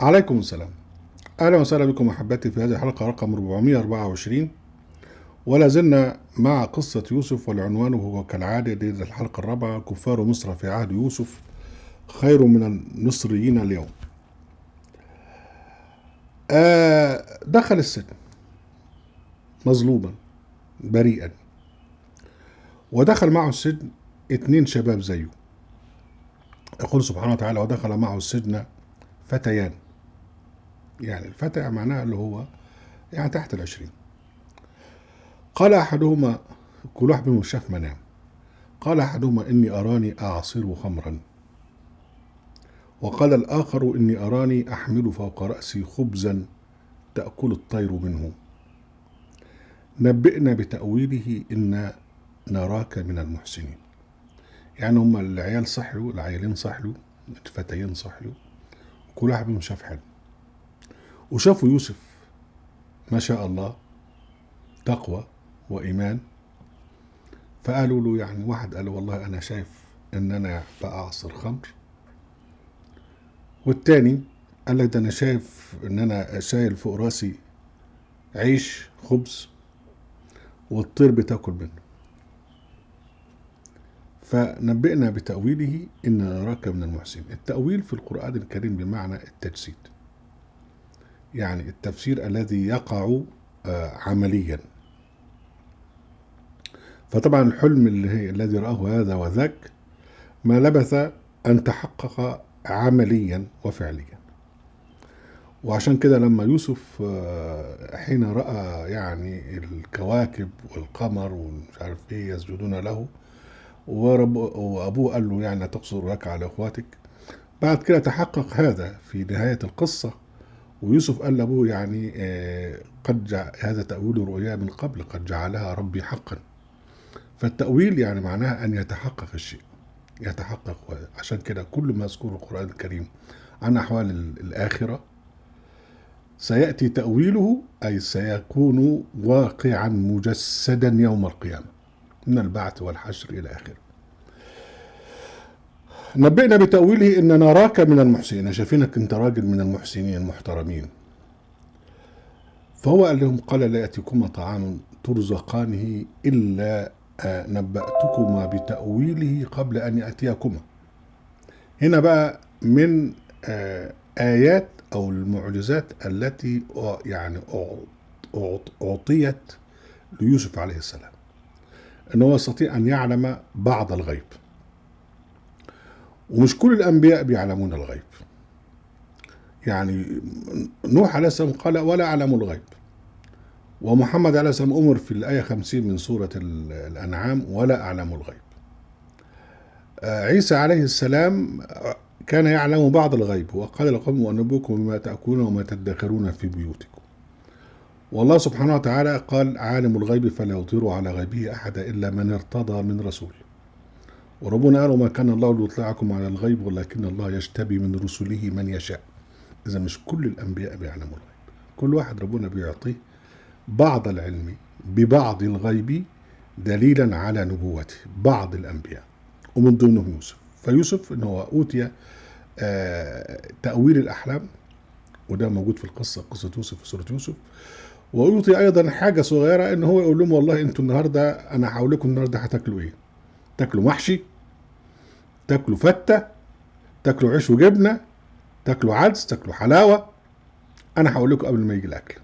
عليكم السلام. أهلا وسهلا بكم أحبتي في هذه الحلقة رقم 424، ولا زلنا مع قصة يوسف، والعنوان هو كالعادة دي الحلقة الرابعة: كفار مصر في عهد يوسف خير من المصريين اليوم. دخل السجن مظلوما بريئا، ودخل معه السجن 2 شباب زيه. يقول سبحانه وتعالى: ودخل معه السجن فتيان. يعني الفتى معناها اللي هو يعني تحت 20. قال أحدهما، كل واحد منهم شاف منام، قال أحدهما: إني أراني أعصر خمرا، وقال الآخر: إني أراني أحمل فوق رأسي خبزا تأكل الطير منه، نبئنا بتأويله إنا نراك من المحسنين. يعني هما العيال صحيوا، العيالين صحيوا، الفتيين صحيوا، كل واحد منهم شاف حلم، وشافوا يوسف ما شاء الله تقوى وإيمان. فقالوا له، يعني واحد قال له: والله أنا شايف إن أنا بأعصر خمر، والتاني قال لك: ده أنا شايف إن أنا شايل فوق راسي عيش خبز والطير بتاكل منه، فنبئنا بتأويله إن نراك من المحسنين. التأويل في القرآن الكريم بمعنى التجسيد، يعني التفسير الذي يقع عمليا. فطبعا الحلم الذي رآه هذا وذاك ما لبث أن تحقق عمليا وفعليا. وعشان كده لما يوسف حين رأى يعني الكواكب والقمر ومش عارف ايه يسجدون له، وأبوه قال له: يعني تقصر لك على إخواتك. بعد كده تحقق هذا في نهاية القصة، ويوسف قال لأبوه: يعني هذا تأويل رؤيا من قبل، قد جعلها ربي حقا. فالتأويل يعني معناها أن يتحقق الشيء، يتحقق. عشان كده كل ما يذكر القرآن الكريم عن أحوال الآخرة سيأتي تأويله، أي سيكون واقعا مجسدا يوم القيامة من البعث والحشر إلى آخره. نبئنا بتأويله إن نراك من المحسنين، شايفينك أنت راجل من المحسنين المحترمين. فهو قال لهم: قال لا يأتيكما طعام ترزقانه إلا نبأتكما بتأويله قبل أن يأتيكما. هنا بقى من آيات أو المعجزات التي يعني أعطيت ليوسف عليه السلام، أنه يستطيع أن يعلم بعض الغيب، ومش كل الأنبياء بيعلمون الغيب. يعني نوح عليه السلام قال: ولا أعلم الغيب. ومحمد عليه السلام أمر في الآية 50 من سورة الأنعام: ولا أعلم الغيب. عيسى عليه السلام كان يعلم بعض الغيب، وقال لقوم: أنبئكم بما تأكلون وما تدخرون في بيوتكم. والله سبحانه وتعالى قال: عالم الغيب فلا يظهر على غيبه أحدا إلا من ارتضى من رسول. وربنا قال: وما كان الله ليطلعكم على الغيب ولكن الله يجتبي من رسله من يشاء. إذا مش كل الأنبياء بيعلموا الغيب، كل واحد ربنا بيعطيه بعض العلم ببعض الغيب دليلا على نبوته، بعض الأنبياء ومن ضمنهم يوسف. فيوسف إنه أوتي تأويل الأحلام، وده موجود في قصة يوسف في سورة يوسف. ويعطي أيضا حاجة صغيرة، إن هو يقول لهم: والله أنتوا النهاردة أنا هقول لكم النهاردة هتاكلوا إيه؟ تاكلوا محشي، تاكلوا فتة، تاكلوا عيش وجبنة، تاكلوا عدس، تاكلوا حلاوة. أنا هقول لكم قبل ما يجي الأكل.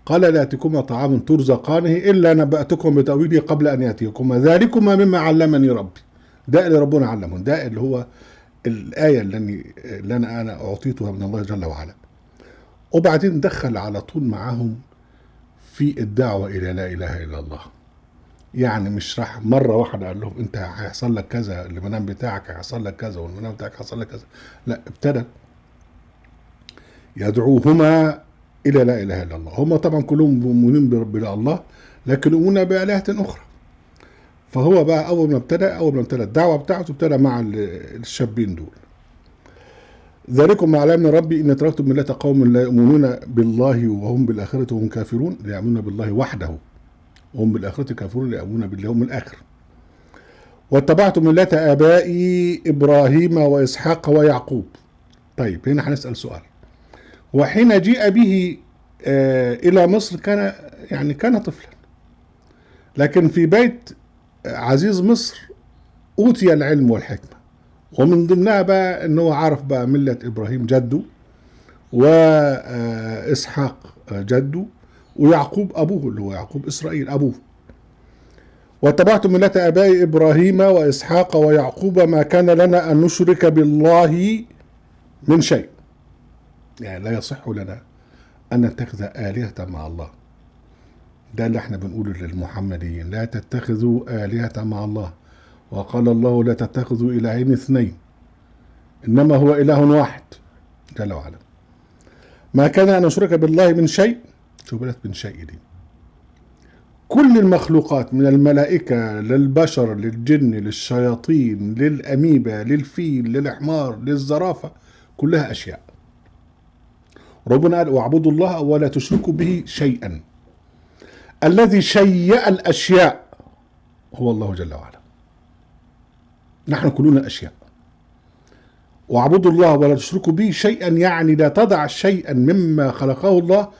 قال: لا يأتيكما طعام ترزقانه إلا نبأتكم بتأويله قبل أن يأتيكما ذلكما مما علمني ربي. ده اللي ربنا علمه، ده اللي هو الآية اللي أنا أعطيتها من الله جل وعلا. وبعدين دخل على طول معاهم في الدعوة إلى لا إله إلا الله. يعني مش راح مرة واحدة قال لهم: أنت هيحصل لك كذا، المنام بتاعك هيحصل لك كذا، والمنام بتاعك هيحصل لك كذا. لا، ابتدى يدعوهما إلى لا إله إلا الله. هم طبعا كلهم مؤمنين بالله، لكن يؤمنون بآلهة أخرى. فهو بقى أول ما ابتدى الدعوة بتاعته ابتدى مع الشابين دول: ذلكم ما علمني ربي إن تركتم ملة قوم لا يؤمنون بالله وهم بالآخرة هم كافرون، لا يؤمنون بالله وحده وهم بالآخرة كافرون، لا يؤمنون باليوم الآخر. واتبعت ملة آبائي إبراهيم وإسحاق ويعقوب. طيب هنا هنسأل سؤال: وحين جيء به إلى مصر كان طفلا، لكن في بيت عزيز مصر أوتي العلم والحكمة، ومن ضمنها بقى أنه عرف بقى ملة إبراهيم جده، وإسحاق جده، ويعقوب أبوه اللي هو يعقوب إسرائيل أبوه. واتبعت ملة آباء إبراهيم وإسحاق ويعقوب ما كان لنا أن نشرك بالله من شيء. يعني لا يصح لنا أن نتخذ آلهة مع الله. ده اللي احنا بنقوله للمحمديين: لا تتخذوا آلهة مع الله، وقال الله لا تتخذوا إلهين اثنين، إنما هو إله واحد جل وعلا. ما كان أن نشرك بالله من شيء. شو بلت من شيء دي؟ كل المخلوقات من الملائكة للبشر للجن للشياطين للأميبا للفيل للحمار للزرافة، كلها أشياء. ربنا قال: واعبدوا الله ولا تشركوا به شيئا. الذي شيء الأشياء هو الله جل وعلا. نحن كلنا أشياء. واعبدوا الله ولا تشركوا به شيئا، يعني لا تضع شيئا مما خلقه الله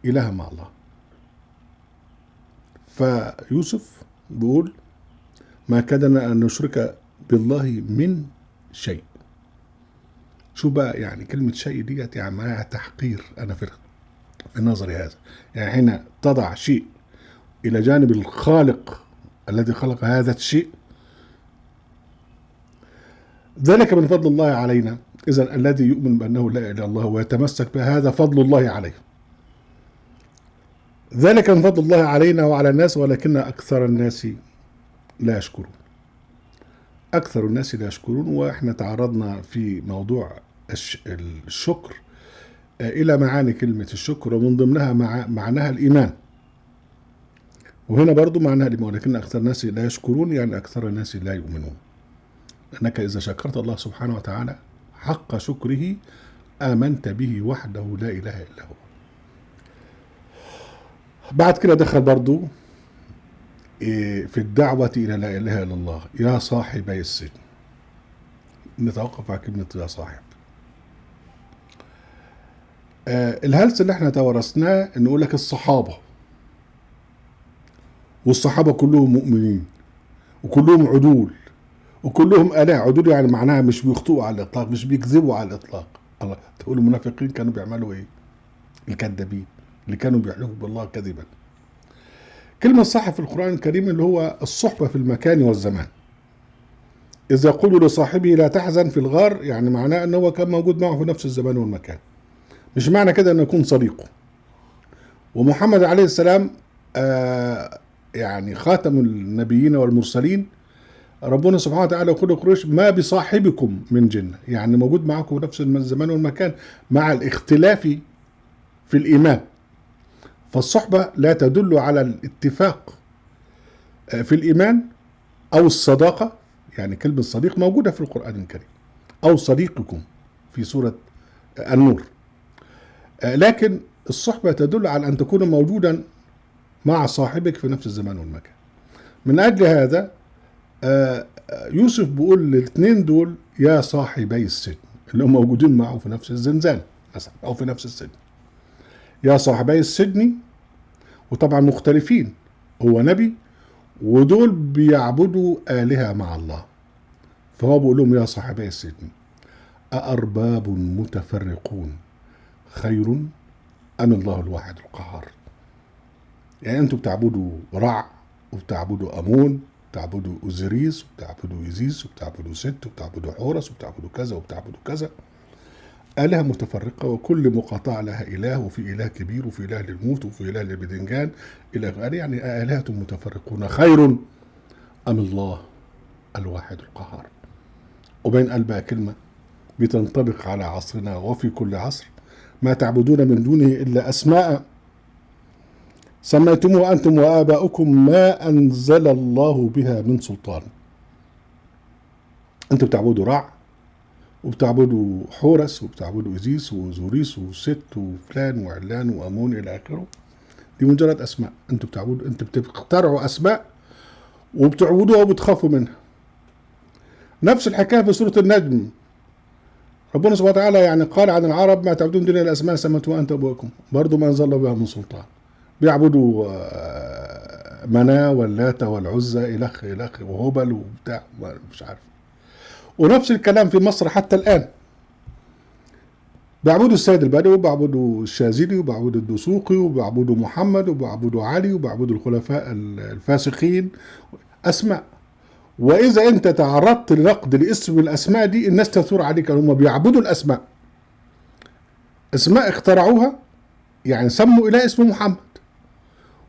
إله مع الله. فيوسف بيقول: ما كدنا أن نشرك بالله من شيء. شو بقى يعني كلمة شيء ديت؟ يعني معناها تحقير. أنا في نظري هذا، يعني حين تضع شيء إلى جانب الخالق الذي خلق هذا الشيء، ذلك من فضل الله علينا. إذن الذي يؤمن بأنه لا إله إلا الله ويتمسك بهذا فضل الله عليه. ذلك من فضل الله علينا وعلى الناس ولكن أكثر الناس لا يشكرون. أكثر الناس لا يشكرون. وإحنا تعرضنا في موضوع الشكر إلى معاني كلمة الشكر، ومن ضمنها معناها الإيمان. وهنا برضو معناها الإيمان، ولكن أكثر الناس لا يشكرون، يعني أكثر الناس لا يؤمنون. أنك إذا شكرت الله سبحانه وتعالى حق شكره آمنت به وحده لا إله إلا هو. بعد كده دخل برضو في الدعوة إلى لا إله إلا الله: يا صاحبي السجن. نتوقف على كلمة يا صاحب. الهلس اللي احنا توارثناه نقول لك الصحابة، والصحابة كلهم مؤمنين وكلهم عدول وكلهم آلاء. عدول يعني معناها مش بيخطئوا على الإطلاق، مش بيكذبوا على الإطلاق. الله تقول المنافقين كانوا بيعملوا إيه؟ الكذابين اللي كانوا بيحلفوا بالله كذبا. كلمة صح في القرآن الكريم اللي هو الصحبة في المكان والزمان. إذا يقول لصاحبه لا تحزن في الغار، يعني معناه أنه هو كان موجود معه في نفس الزمان والمكان، مش معنى كده أنه يكون صديقه. ومحمد عليه السلام يعني خاتم النبيين والمرسلين. ربنا سبحانه وتعالى يقول لقريش: ما بصاحبكم من جنة، يعني موجود معكم في نفس الزمان والمكان مع الاختلاف في الإيمان. فالصحبة لا تدل على الاتفاق في الإيمان أو الصداقة، يعني كلمة صديق موجودة في القرآن الكريم، أو صديقكم في سورة النور. لكن الصحبة تدل على أن تكون موجودا مع صاحبك في نفس الزمان والمكان. من أجل هذا يوسف بيقول للاثنين دول: يا صاحبي السجن، اللي هم موجودين معه في نفس الزنزانة مثلا أو في نفس السجن. يا صاحبي السجن. وطبعا مختلفين، هو نبي ودول بيعبدوا آلهة مع الله. فهو بيقول لهم: يا صاحبي السجن أأرباب متفرقون خير أم الله الواحد القهار. يعني أنتوا بتعبدوا رع، وبتعبدوا أمون، وبتعبدوا أوزيريس، وبتعبدوا إيزيس، وبتعبدوا ست، وبتعبدوا حورس، وبتعبدوا كذا وبتعبدوا كذا. آلهة متفرقة، وكل مقاطعة لها إله، وفي إله كبير، وفي إله للموت، وفي إله للبدنجان، إلى آخره. يعني آلهة متفرقون خير أم الله الواحد القهار. وبين قلبها كلمة بتنطبق على عصرنا وفي كل عصر: ما تعبدون من دونه إلا أسماء سميتموها أنتم وآباؤكم ما أنزل الله بها من سلطان. أنتم بتعبدوا رع، وبتعبدوا حورس، وبتعبدوا إزيس وزوريس وست وفلان وعلان وأمون إلى آخره. دي مجرد أسماء. أنتم بتعبدوا، أنتم بتخترعوا أسماء وبتعبدوها وبتخافوا منها. نفس الحكاية في سورة النجم. ربنا سبحانه وتعالى يعني قال عن العرب: ما تعبدون دون الأسماء سميتموها أنتم وأبوكم، برضه ما أنزل الله بها من سلطان. بيعبدوا مناة واللات والعزى إلخ إلخ وهبل وبتاع مش عارف. ونفس الكلام في مصر حتى الآن، بيعبدوا السيد البدوي وبيعبدوا الشاذلي وبيعبدوا الدسوقي وبيعبدوا محمد وبيعبدوا علي وبيعبدوا الخلفاء الفاسقين أسماء. وإذا أنت تعرضت لنقد لاسم الأسماء دي، الناس تثور عليك هم بيعبدوا الأسماء، أسماء اخترعوها، يعني سموا إله اسمه محمد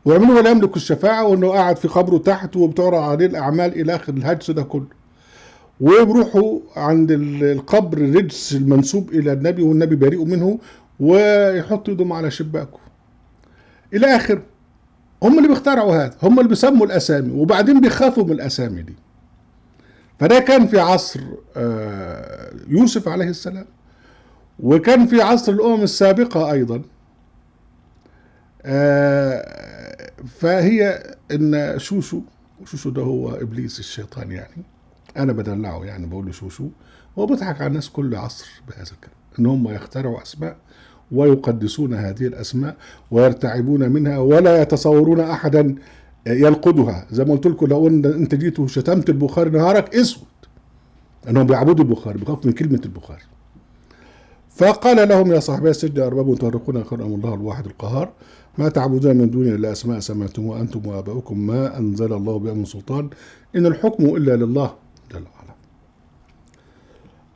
ويعملوا ولا يملك الشفاعة، وإنه قاعد في قبره تحت وبتعرض عليه الأعمال إلى آخر الهجس ده كله. ويروحوا عند القبر الرجس المنسوب إلى النبي والنبي بريء منه، ويحطوا يدهم على شباكه إلى آخر. هم اللي بيخترعوا هذا، هم اللي بيسموا الأسامي وبعدين بيخافوا من الأسامي دي. فده كان في عصر يوسف عليه السلام، وكان في عصر الأمم السابقة أيضا. فهي إن شوشو ده هو إبليس الشيطان، يعني أنا بدلعه، يعني بقول له شوشو، هو بيضحك على الناس كل عصر بهذا الكلام، إن هم يخترعوا أسماء ويقدسون هذه الأسماء ويرتعبون منها ولا يتصورون أحدا ينقضها. زي ما قلت لكم، لو أنت جيت وشتمت البخاري نهارك اسود، أنهم بيعبدوا البخاري، بيخافوا من كلمة البخاري. فقال لهم: يا صاحبي السجن أرباب متفرقون خير أم الله الواحد القهار، ما تعبدون من دونه إلا أسماء سميتموها أنتم وآباؤكم ما أنزل الله بها من سلطان إن الحكم إلا لله جل وعلا.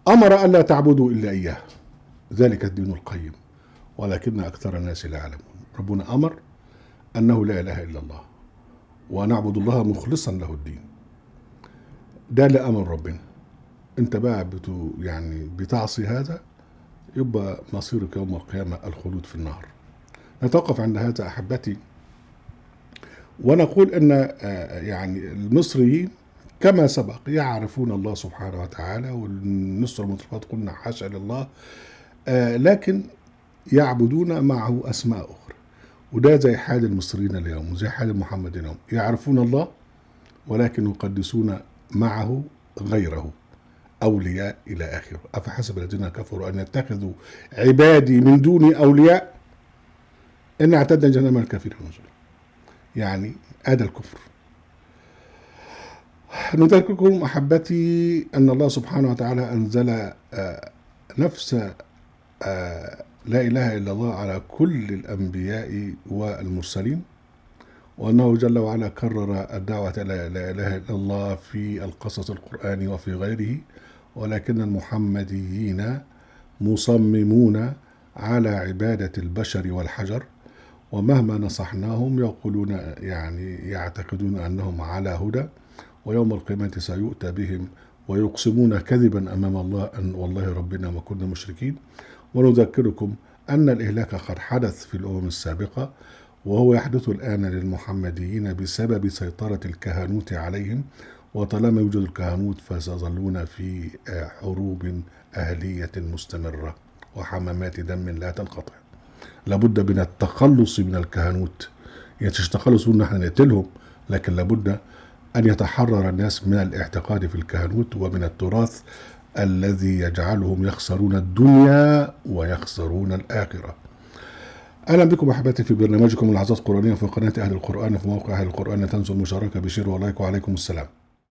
أمر ألا تعبدوا إلا إياه، ذلك الدين القيم ولكن أكثر الناس لا يعلمون. ربنا أمر أنه لا إله إلا الله ونعبد الله مخلصا له الدين. ده اللي أمر ربنا. أنت بقى يعني بتعصي هذا، يبقى مصيرك يوم القيامة الخلود في النار. نتوقف عند هذا أحبتي، ونقول أن يعني المصريين كما سبق يعرفون الله سبحانه وتعالى، والنصر المطلقات قلنا حاشا لله، لكن يعبدون معه أسماء أخرى. وده زي حال المصريين اليوم وزي حال المحمدين اليوم، يعرفون الله ولكن يقدسون معه غيره أولياء إلى آخره. أفحسب الذين كفروا أن يتخذوا عبادي من دوني أولياء إن اعتدنا جهنم الكافرين نزلا. يعني هذا الكفر. نذكركم أحبتي أن الله سبحانه وتعالى أنزل نفس لا إله إلا الله على كل الأنبياء والمرسلين، وأنه جل وعلا كرر الدعوة لا إله إلا الله في القصص القرآني وفي غيره، ولكن المحمديين مصممون على عبادة البشر والحجر، ومهما نصحناهم يقولون يعني يعتقدون أنهم على هدى، ويوم القيامة سيؤتى بهم ويقسمون كذبا أمام الله أن والله ربنا ما كنا مشركين. ونذكركم أن الإهلاك قد حدث في الأمم السابقة، وهو يحدث الآن للمحمديين بسبب سيطرة الكهنوت عليهم، وطالما يوجد الكهنوت فسيظلون في حروب أهلية مستمرة وحمامات دم لا تنقطع. لابد من التخلص من الكهنوت، يعني التخلص منه نحن نقتلهم، لكن لابد أن يتحرر الناس من الاعتقاد في الكهنوت ومن التراث الذي يجعلهم يخسرون الدنيا ويخسرون الآخرة. أهلا بكم أحبتي في برنامجكم لحظات قرآنية في قناة أهل القرآن في موقع أهل القرآن. تنسوا المشاركة بشير ولايك، وعليكم السلام.